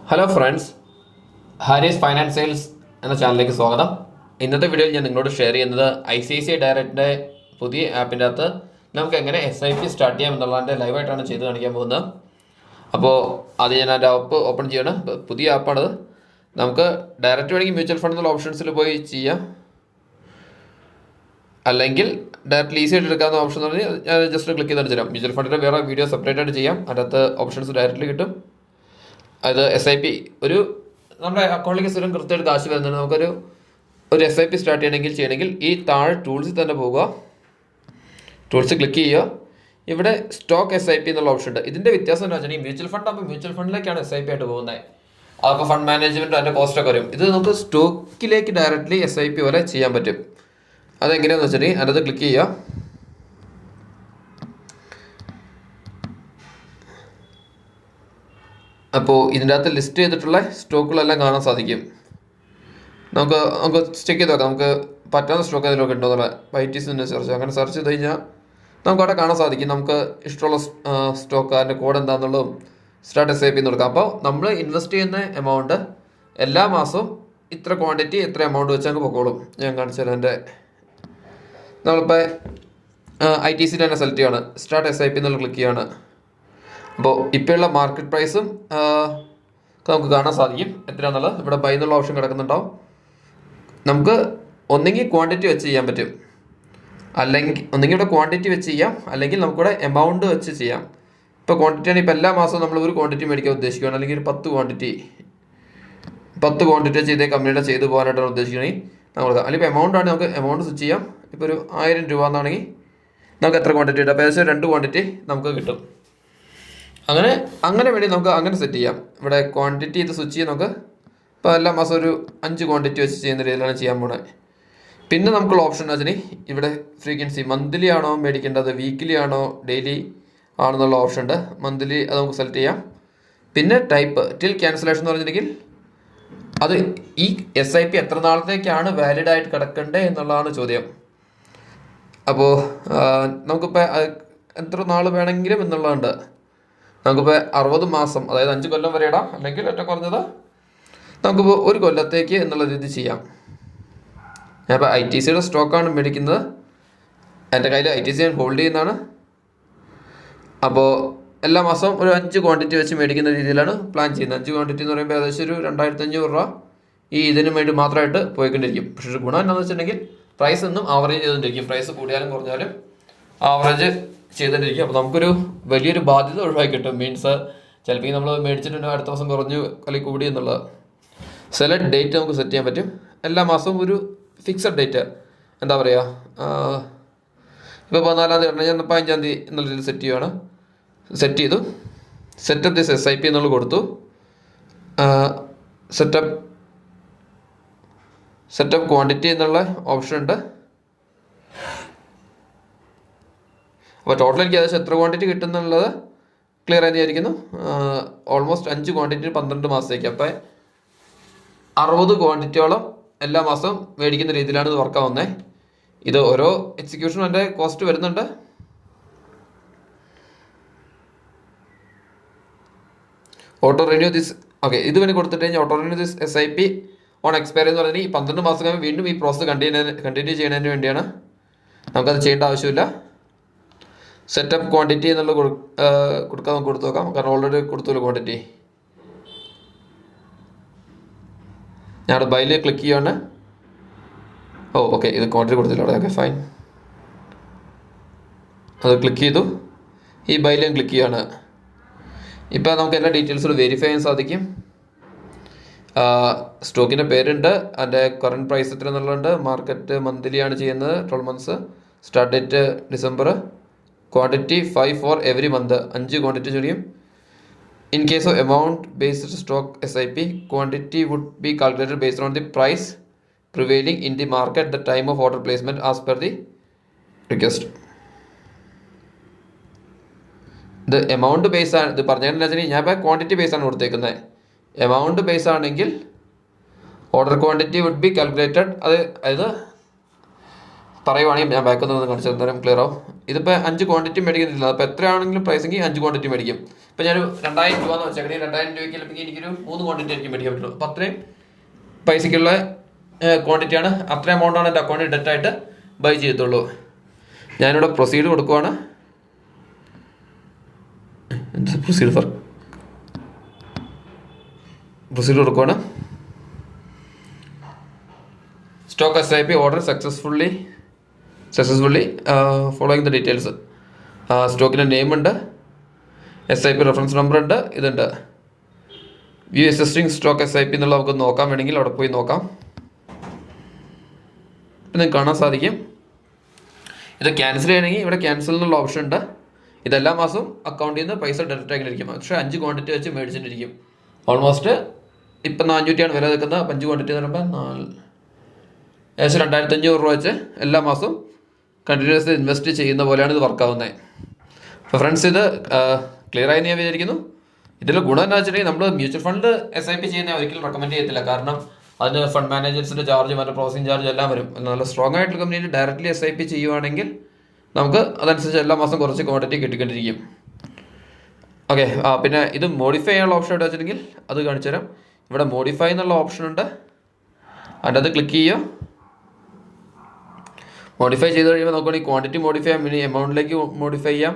Hello friends, Harees finance sales എന്ന ചാനലിലേക്ക് സ്വാഗതം. ഇന്നത്തെ വീഡിയോയിൽ ഞാൻ നിങ്ങളോട് ഷെയർ ചെയ്യുന്നത് ICICI ഡയറക്റ്റിൻ്റെ പുതിയ ആപ്പിൻ്റെ അകത്ത് നമുക്ക് എങ്ങനെ SIP സ്റ്റാർട്ട് ചെയ്യാം എന്നുള്ളതിൻ്റെ ലൈവായിട്ടാണ് ചെയ്ത് കാണിക്കാൻ പോകുന്നത്. അപ്പോൾ അത് ഞാൻ എൻ്റെ ആപ്പ് ഓപ്പൺ ചെയ്യണം. പുതിയ ആപ്പാണത്. നമുക്ക് ഡയറക്റ്റ് വേണമെങ്കിൽ മ്യൂച്വൽ ഫണ്ട് എന്നുള്ള ഓപ്ഷൻസിൽ പോയി ചെയ്യാം, അല്ലെങ്കിൽ ഡയറക്റ്റ് ഈസി ആയിട്ട് എടുക്കാവുന്ന ഓപ്ഷൻ എന്ന് പറഞ്ഞാൽ ഞാൻ ജസ്റ്റ് ക്ലിക്ക് ചെയ്തിട്ട് തരാം. മ്യൂച്വൽ ഫണ്ടിൻ്റെ വേറെ വീഡിയോ സെപ്പറേറ്റ് ആയിട്ട് ചെയ്യാം. അതിനകത്ത് ഓപ്ഷൻസ് ഡയറക്റ്റ്ലി കിട്ടും. അത് SIP ഒരു നമ്മുടെ അക്കൗണ്ടിലേക്ക് സ്ഥിരം കൃത്യമായിട്ട് കാശ് വരുന്നുണ്ട്. നമുക്കൊരു SIP സ്റ്റാർട്ട് ചെയ്യണമെങ്കിൽ ഈ താഴെ ടൂൾസിൽ തന്നെ പോവുക. ടൂൾസ് ക്ലിക്ക് ചെയ്യുക. ഇവിടെ സ്റ്റോക്ക് SIP എന്നുള്ള ഓപ്ഷൻ ഉണ്ട്. ഇതിൻ്റെ വ്യത്യാസം എന്ന് വെച്ചാൽ മ്യൂച്വൽ ഫണ്ട് ആകുമ്പോൾ മ്യൂച്വൽ ഫണ്ടിലേക്കാണ് SIP ആയിട്ട് പോകുന്നത്. അതൊക്കെ ഫണ്ട് മാനേജ്മെൻറ്റ് അതിൻ്റെ കോസ്റ്റൊക്കെ വരും. ഇത് നമുക്ക് സ്റ്റോക്കിലേക്ക് ഡയറക്റ്റ്ലി SIP പോലെ ചെയ്യാൻ പറ്റും. അതെങ്ങനെയാണെന്ന് വെച്ചാൽ അതിനകത്ത് ക്ലിക്ക് ചെയ്യുക. അപ്പോൾ ഇതിൻ്റെ അകത്ത് ലിസ്റ്റ് ചെയ്തിട്ടുള്ള സ്റ്റോക്കുകളെല്ലാം കാണാൻ സാധിക്കും. നമുക്ക് ചെക്ക് ചെയ്ത് നോക്കാം. നമുക്ക് പറ്റാവുന്ന സ്റ്റോക്ക് അതിലൊക്കെ ഉണ്ടോ എന്നുള്ള ITC സെർച്ച് അങ്ങനെ സെർച്ച് ചെയ്ത് കഴിഞ്ഞാൽ നമുക്ക് അവിടെ കാണാൻ സാധിക്കും. നമുക്ക് ഇഷ്ടമുള്ള സ്റ്റോക്ക് അതിൻ്റെ കോഡ് എന്താണെന്നുള്ളതും സ്റ്റാർട്ട് SIP എന്ന് കൊടുക്കാം. അപ്പോൾ നമ്മൾ ഇൻവെസ്റ്റ് ചെയ്യുന്ന എമൗണ്ട് എല്ലാ മാസവും ഇത്ര ക്വാണ്ടിറ്റി ഇത്ര എമൗണ്ട് വെച്ച് അങ്ങ് പൊക്കോളും. ഞാൻ കാണിച്ചു തരാം. എൻ്റെ നമ്മളിപ്പോൾ ITC തന്നെ സെലക്ട് ചെയ്യുകയാണ്. സ്റ്റാർട്ട് SIP എന്നുള്ള ക്ലിക്ക് ചെയ്യുകയാണ്. അപ്പോൾ ഇപ്പോഴുള്ള മാർക്കറ്റ് പ്രൈസും നമുക്ക് കാണാൻ സാധിക്കും എത്രയാണെന്നുള്ളത്. ഇവിടെ ബൈ എന്നുള്ള ഓപ്ഷൻ കിടക്കുന്നുണ്ടാവും. നമുക്ക് ഒന്നെങ്കിൽ ക്വാണ്ടിറ്റി വെച്ച് ചെയ്യാൻ പറ്റും, ഒന്നെങ്കിൽ ഇവിടെ ക്വാണ്ടിറ്റി വെച്ച് ചെയ്യാം, അല്ലെങ്കിൽ നമുക്കിവിടെ എമൗണ്ട് വെച്ച് ചെയ്യാം. ഇപ്പോൾ ക്വാണ്ടിറ്റി ആണ്. ഇപ്പോൾ എല്ലാ മാസവും നമ്മൾ ഒരു ക്വാണ്ടിറ്റി മേടിക്കാൻ ഉദ്ദേശിക്കുകയാണ്, അല്ലെങ്കിൽ ഒരു 10 ക്വാണ്ടിറ്റി വെച്ച് ഇതേ കമ്പനിയുടെ ചെയ്ത് പോകാനായിട്ടാണ് ഉദ്ദേശിക്കുകയാണെങ്കിൽ നമ്മൾ കൊടുക്കാം. അല്ലെങ്കിൽ ഇപ്പോൾ എമൗണ്ട് ആണ്, നമുക്ക് എമൗണ്ട് സ്വിച്ച് ചെയ്യാം. ഇപ്പോൾ ഒരു 1000 രൂപ എന്നാണെങ്കിൽ നമുക്ക് എത്ര ക്വാണ്ടിറ്റി കിട്ടും? അപ്പോൾ ഏകദേശം 2 ക്വാണ്ടിറ്റി നമുക്ക് കിട്ടും. അങ്ങനെ വേണ്ടി നമുക്ക് അങ്ങനെ സെറ്റ് ചെയ്യാം. ഇവിടെ ക്വാണ്ടിറ്റി ഇത് സ്വിച്ച് ചെയ്യാം. നമുക്ക് ഇപ്പോൾ എല്ലാ മാസം ഒരു 5 ക്വാണ്ടിറ്റി വെച്ച് ചെയ്യുന്ന രീതിയിലാണ് ചെയ്യാൻ പോകുന്നത്. പിന്നെ നമുക്കുള്ള ഓപ്ഷൻ എന്ന് വെച്ചാൽ ഇവിടെ ഫ്രീക്വൻസി മന്ത്ലി ആണോ മേടിക്കേണ്ടത്, വീക്കിലി ആണോ ഡെയിലി ആണെന്നുള്ള ഓപ്ഷൻ ഉണ്ട്. മന്ത്ലി അത് നമുക്ക് സെലക്ട് ചെയ്യാം. പിന്നെ ടൈപ്പ് ടിൽ ക്യാൻസലേഷൻ എന്ന് പറഞ്ഞിട്ടുണ്ടെങ്കിൽ അത് ഈ SIP എത്ര നാളത്തേക്കാണ് വാലിഡ് ആയിട്ട് കിടക്കേണ്ടത് എന്നുള്ളതാണ് ചോദ്യം. അപ്പോൾ നമുക്കിപ്പോൾ എത്ര നാൾ വേണമെങ്കിലും എന്നുള്ളതുണ്ട്. നമുക്കിപ്പോൾ 60 മാസം, അതായത് 5 കൊല്ലം വരെ ഇടാം, അല്ലെങ്കിൽ ഏറ്റവും കുറഞ്ഞത് നമുക്കിപ്പോൾ 1 കൊല്ലത്തേക്ക് എന്നുള്ള രീതി ചെയ്യാം. ഞാനിപ്പോൾ ITCയുടെ സ്റ്റോക്കാണ് മേടിക്കുന്നത്. എൻ്റെ കയ്യിൽ ITC ഞാൻ ഹോൾഡ് ചെയ്യുന്നതാണ്. അപ്പോൾ എല്ലാ മാസവും ഒരു 5 ക്വാണ്ടിറ്റി വെച്ച് മേടിക്കുന്ന രീതിയിലാണ് പ്ലാൻ ചെയ്യുന്നത്. 5 ക്വാണ്ടിറ്റി എന്ന് പറയുമ്പോൾ ഏകദേശം ഒരു 2500 രൂപ ഈ ഇതിന് വേണ്ടി മാത്രമായിട്ട് പോയിക്കൊണ്ടിരിക്കും. പക്ഷേ ഗുണം എന്താണെന്ന് വെച്ചിട്ടുണ്ടെങ്കിൽ പ്രൈസ് ഒന്നും ആവറേജ് ചെയ്തുകൊണ്ടിരിക്കും. പ്രൈസ് കൂടിയാലും കുറഞ്ഞാലും ആവറേജ് ചെയ്തുകൊണ്ടിരിക്കും. അപ്പോൾ നമുക്കൊരു വലിയൊരു ബാധ്യത ഒഴിവാക്കി കിട്ടും. മീൻസ് ചിലപ്പോൾ നമ്മൾ മേടിച്ചിട്ടുണ്ടെങ്കിൽ അടുത്ത ദിവസം കുറഞ്ഞു അല്ലെങ്കിൽ കൂടി എന്നുള്ളത്. സെലക്ട് ഡേറ്റ് നമുക്ക് സെറ്റ് ചെയ്യാൻ പറ്റും. എല്ലാ മാസവും ഒരു ഫിക്സഡ് ഡേറ്റ്, എന്താ പറയുക, ഇപ്പോൾ 14-ാം തീയതി ഇടണം, ഞാൻ 15-ാം തീയതി എന്നുള്ള രീതിയിൽ സെറ്റ് ചെയ്തു. സെറ്റപ്പ് ദിസ് SIP എന്നുള്ളത് കൊടുത്തു. സെറ്റപ്പ് ക്വാണ്ടിറ്റി എന്നുള്ള ഓപ്ഷൻ ഉണ്ട്. അപ്പോൾ ടോട്ടൽ എനിക്ക് ഏകദേശം എത്ര ക്വാണ്ടിറ്റി കിട്ടുന്നുള്ളത് ക്ലിയർ ആയി വിചാരിക്കുന്നു. ഓൾമോസ്റ്റ് 5 ക്വാണ്ടിറ്റി 12 മാസത്തേക്ക്. അപ്പോൾ 60 ക്വാണ്ടിറ്റിയോളം എല്ലാ മാസവും മേടിക്കുന്ന രീതിയിലാണ് ഇത് വർക്കാവുന്നത്. ഇത് ഓരോ എക്സിക്യൂഷനും എൻ്റെ കോസ്റ്റ് വരുന്നുണ്ട്. ഓട്ടോ റിന്യൂ ദിസ്, ഓക്കെ, ഇത് വേണ്ടി കൊടുത്തിട്ട് കഴിഞ്ഞാൽ auto renew this SIP on expiry എന്ന് പറഞ്ഞാൽ ഈ 12 മാസം കഴിയുമ്പോൾ വീണ്ടും ഈ പ്രോസസ്സ് കണ്ടിന്യൂ ചെയ്യുന്നതിന് വേണ്ടിയാണ്. നമുക്കത് ചെയ്യേണ്ട ആവശ്യമില്ല. സെറ്റപ്പ് ക്വാണ്ടിറ്റി എന്നുള്ളത് കൊടുക്കാൻ നമുക്ക് കൊടുത്തു നോക്കാം. കാരണം ഓൾറെഡി കൊടുത്തുല്ലോ ക്വാണ്ടിറ്റി. ഞാനവിടെ ബൈയിൽ ക്ലിക്ക് ചെയ്യുകയാണ്. ഓക്കെ, ഇത് ക്വാണ്ടിറ്റി കൊടുത്തില്ല അവിടെ. Okay, fine. അത് ക്ലിക്ക് ചെയ്തു. ഈ ബൈയിൽ ഞാൻ ക്ലിക്ക് ചെയ്യുകയാണ്. ഇപ്പോൾ നമുക്ക് എല്ലാ ഡീറ്റെയിൽസും വെരിഫൈ ചെയ്യാൻ സാധിക്കും. സ്റ്റോക്കിൻ്റെ പേരുണ്ട്, അതിൻ്റെ കറണ്ട് പ്രൈസ് എത്ര എന്നുള്ളതുണ്ട്. മാർക്കറ്റ് മന്ത്ലി ആണ് ചെയ്യുന്നത്, 12 months. Start date December. Quantity 5 for every month, 5 quantity ചെയ്യും. In case of amount based stock SIP, quantity would be calculated based on the price prevailing in the market the time of order placement as per the request. ഇത് amount base ആണ്. ഇത് പറഞ്ഞതെന്ന് വെച്ചാൽ ഞാൻ ഇപ്പോൾ quantity base ആണ് കൊടുത്തേക്കുന്നത്. Amount base ആണെങ്കിൽ order quantity would be calculated, അതായത് പറയുവാണെങ്കിൽ ഞാൻ ബാക്കിൽ നിന്ന് കാണിച്ചു തരാം, ക്ലിയർ ആവും. ഇതിപ്പോൾ 5 ക്വാണ്ടിറ്റി മേടിക്കുന്നില്ല, അപ്പോൾ എത്രയാണെങ്കിലും പ്രൈസെങ്കിൽ 5 ക്വാണ്ടിറ്റി മേടിക്കും. ഇപ്പോൾ ഞാനൊരു 2000 രൂപ എന്ന് വെച്ചാൽ 2000 രൂപയ്ക്ക് അല്ലെങ്കിൽ എനിക്കൊരു 3 ക്വാണ്ടിറ്റി ആയിരിക്കും മേടിക്കാൻ പറ്റുള്ളൂ. അപ്പോൾ അത്രയും പൈസയ്ക്കുള്ള ക്വാണ്ടിറ്റിയാണ്, അത്രയും എമൗണ്ടാണ് എൻ്റെ അക്കൗണ്ടിൽ ഡെറ്റായിട്ട് ബൈ ചെയ്യത്തുള്ളൂ. ഞാനിവിടെ പ്രൊസീഡ് കൊടുക്കുവാണ്. പ്രൊസീഡ് കൊടുക്കുവാണ്. Stock SIP order successfully following the details. സ്റ്റോക്കിൻ്റെ നെയിം ഉണ്ട്, SIP റെഫറൻസ് നമ്പർ ഉണ്ട്, ഇതുണ്ട്. വ്യൂ എക്സിസ്റ്റിംഗ് സ്റ്റോക്ക് SIP എന്നുള്ള നമുക്ക് നോക്കാൻ വേണമെങ്കിൽ അവിടെ പോയി നോക്കാം. ഇപ്പം നിങ്ങൾക്ക് കാണാൻ സാധിക്കും. ഇത് ക്യാൻസൽ ചെയ്യണമെങ്കിൽ ഇവിടെ ക്യാൻസൽ എന്നുള്ള ഓപ്ഷൻ ഉണ്ട്. ഇതെല്ലാ മാസവും അക്കൗണ്ടിൽ നിന്ന് പൈസ ഡയറക്റ്റ് ആയിരിക്കും. പക്ഷേ 5 ക്വാണ്ടിറ്റി വെച്ച് മേടിച്ചിട്ടിരിക്കും. ഓൾമോസ്റ്റ് ഇപ്പം 400 വില നിൽക്കുന്നത്. 5 ക്വാണ്ടിറ്റി എന്ന് പറയുമ്പോൾ ഏകദേശം 2500 രൂപ വെച്ച് എല്ലാ മാസവും കണ്ടിന്യൂസ് ഇൻവെസ്റ്റ് ചെയ്യുന്ന പോലെയാണ് ഇത് വർക്കാവുന്നത്. അപ്പോൾ ഫ്രണ്ട്സ്, ഇത് ക്ലിയർ ആയി ഞാൻ വിചാരിക്കുന്നു. ഇതിൽ ഗുണം എന്താ വെച്ചിട്ടുണ്ടെങ്കിൽ നമ്മൾ മ്യൂച്വൽ ഫണ്ട് SIP ചെയ്യുന്ന ഒരിക്കലും റെക്കമെൻഡ് ചെയ്യത്തില്ല. കാരണം അതിന് ഫണ്ട് മാനേജേഴ്സിൻ്റെ ചാർജ്, മറ്റേ പ്രോസസിങ് ചാർജ് എല്ലാം വരും. നല്ല സ്ട്രോങ് ആയിട്ടുള്ള കമ്പനിയിൽ ഡയറക്റ്റ്ലി SIP ചെയ്യുവാണെങ്കിൽ നമുക്ക് അതനുസരിച്ച് എല്ലാ മാസം കുറച്ച് ക്വാണ്ടിറ്റി കിട്ടിക്കൊണ്ടിരിക്കും. ഓക്കെ, പിന്നെ ഇത് മോഡിഫൈ ചെയ്യാനുള്ള ഓപ്ഷൻ എവിടെ വെച്ചിട്ടുണ്ടെങ്കിൽ അത് കാണിച്ചു തരാം. ഇവിടെ മോഡിഫൈ എന്നുള്ള ഓപ്ഷൻ ഉണ്ട്, അതിൻ്റെ അത് ക്ലിക്ക് ചെയ്യുക. മോഡിഫൈ ചെയ്ത് കഴിയുമ്പോൾ നോക്കുകയാണെങ്കിൽ ക്വാണ്ടിറ്റി മോഡിഫൈ ചെയ്യാം, മിനി എമൗണ്ടിലേക്ക് മോഡിഫൈ ചെയ്യാം.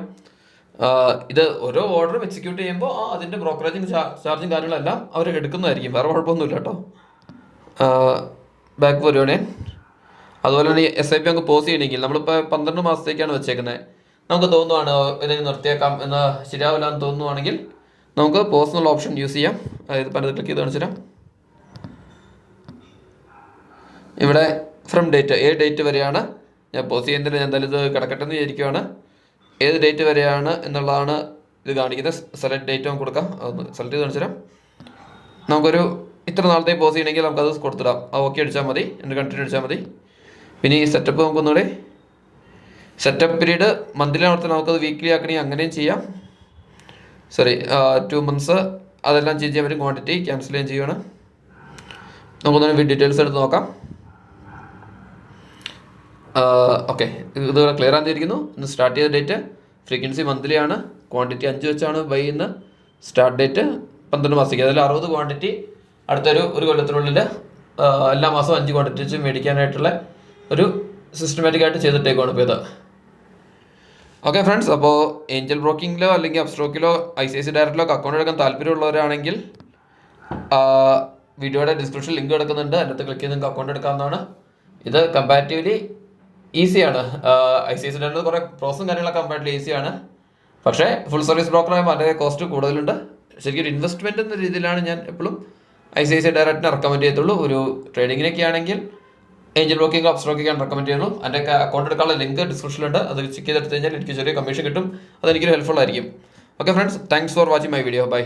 ഇത് ഓരോ ഓർഡറും എക്സിക്യൂട്ട് ചെയ്യുമ്പോൾ അതിൻ്റെ ബ്രോക്കറേജിങ് ചാർജും കാര്യങ്ങളെല്ലാം അവർ എടുക്കുന്നതായിരിക്കും. വേറെ കുഴപ്പമൊന്നുമില്ല കേട്ടോ. ബാക്ക് വരുവാണേ. അതുപോലെ തന്നെ SIP അങ്ങ് പോസ് ചെയ്യണമെങ്കിൽ നമ്മളിപ്പോൾ 12 മാസത്തേക്കാണ് വെച്ചേക്കുന്നത്. നമുക്ക് തോന്നുവാണ് ഇതിന് നിർത്തിയേക്കാം എന്ന്, ശരിയാവില്ല എന്ന് തോന്നുവാണെങ്കിൽ നമുക്ക് പോസ് എന്നുള്ള ഓപ്ഷൻ യൂസ് ചെയ്യാം. അതായത് പലത് ക്ലിക്ക് ചെയ്ത് കാണിച്ചു തരാം. ഇവിടെ ഫ്രം ഡേറ്റ്, ഏത് ഡേറ്റ് വരെയാണ് ഞാൻ പോസ് ചെയ്യുന്നതിൽ ഞാൻ എന്തായാലും ഇത് കിടക്കട്ടെ എന്ന് വിചാരിക്കുവാണ്. ഏത് ഡേറ്റ് വരെയാണ് എന്നുള്ളതാണ് ഇത് കാണിക്കുന്നത്. സെലക്ട് ഡേറ്റ് നമുക്ക് കൊടുക്കാം. അതൊന്ന് സെലക്ട് ചെയ്ത് കാണിച്ചു തരാം. നമുക്കൊരു ഇത്ര നാളത്തേക്ക് പോസ് ചെയ്യണമെങ്കിൽ നമുക്കത് കൊടുത്തിടാം. ഓക്കെ അടിച്ചാൽ മതി, എൻ്റെ കണ്ടിന്യൂ അടിച്ചാൽ മതി. പിന്നെ ഈ സെറ്റപ്പ് നമുക്കൊന്നുകൂടെ സെറ്റപ്പ് പീരീഡ് മന്ത്ലി നടത്താൻ നമുക്കത് വീക്ക്ലി ആക്കണമെങ്കിൽ അങ്ങനെയും ചെയ്യാം. 2 months അതെല്ലാം ചേഞ്ച് ചെയ്യാൻ പറ്റും. ക്വാണ്ടിറ്റി ക്യാൻസൽ ചെയ്യാൻ ചെയ്യുകയാണ്. നമുക്കൊന്ന് ഡീറ്റെയിൽസ് എടുത്ത് നോക്കാം. ഓക്കെ, ഇത് ക്ലിയർ ആയിരിക്കുന്നു. ഇന്ന് സ്റ്റാർട്ട് ചെയ്ത ഡേറ്റ് ഫ്രീക്വൻസി മന്ത്ലി ആണ്. ക്വാണ്ടിറ്റി 5 വെച്ചാണ് ബൈ ഇന്ന്. സ്റ്റാർട്ട് ഡേറ്റ് 12 മാസത്തേക്ക്. അതിൽ 60 ക്വാണ്ടിറ്റി അടുത്തൊരു കൊല്ലത്തിനുള്ളിൽ എല്ലാ മാസവും 5 ക്വാണ്ടിറ്റി വെച്ച് മേടിക്കാനായിട്ടുള്ള ഒരു സിസ്റ്റമാറ്റിക് ആയിട്ട് ചെയ്തിട്ടേക്കുവാണ് ഇപ്പോൾ ഇത്. ഓക്കെ ഫ്രണ്ട്സ്, അപ്പോൾ ഏഞ്ചൽ ബ്രോക്കിങ്ങിലോ അല്ലെങ്കിൽ അപ്സ്ട്രോക്കിലോ ICICI ഡയറക്റ്റിലോ അക്കൗണ്ട് എടുക്കാൻ താല്പര്യമുള്ളവരാണെങ്കിൽ വീഡിയോയുടെ ഡിസ്ക്രിപ്ഷൻ ലിങ്ക് കിടക്കുന്നുണ്ട്, അതിനകത്ത് ക്ലിക്ക് ചെയ്ത് നിങ്ങൾക്ക് അക്കൗണ്ട് എടുക്കാവുന്നതാണ്. ഇത് കമ്പാരിറ്റീവ്ലി ഈസിയാണ്. ICICI ഡയറക്റ്റിൽ കുറേ പ്രോസസും കാര്യങ്ങളൊക്കെ കമ്പാരിറ്റീവ്ലി ഈസിയാണ്. പക്ഷേ ഫുൾ സർവീസ് ബ്രോക്കറായ വളരെ കോസ്റ്റ് കൂടുതലുണ്ട്. ശരിക്കും ഒരു ഇൻവെസ്റ്റ്മെൻറ്റ് എന്ന രീതിയിലാണ് ഞാൻ എപ്പോഴും ICICI ഡയറക്റ്റിനെ റെക്കമെൻഡ് ചെയ്യത്തുള്ളൂ. ഒരു ട്രേഡിങ്ങിനൊക്കെ ആണെങ്കിൽ ഏഞ്ചൽ ബ്രോക്കിംഗ് അപ്സ്ട്രോക്കിംഗ് റെക്കമെൻഡ് ചെയ്യുള്ളൂ. എൻ്റെ അക്കൗണ്ട് എടുക്കാനുള്ള ലിങ്ക് ഡിസ്ക്രിപ്ഷനിലുണ്ട്. അത് ചെക്ക് ചെയ്തെടുത്ത് കഴിഞ്ഞാൽ എനിക്ക് ചെറിയ കമ്മീഷൻ കിട്ടും. അതെനിക്കൊരു ഹെൽപ്ഫുൾ ആയിരിക്കും. Okay friends, thanks for watching my video. By.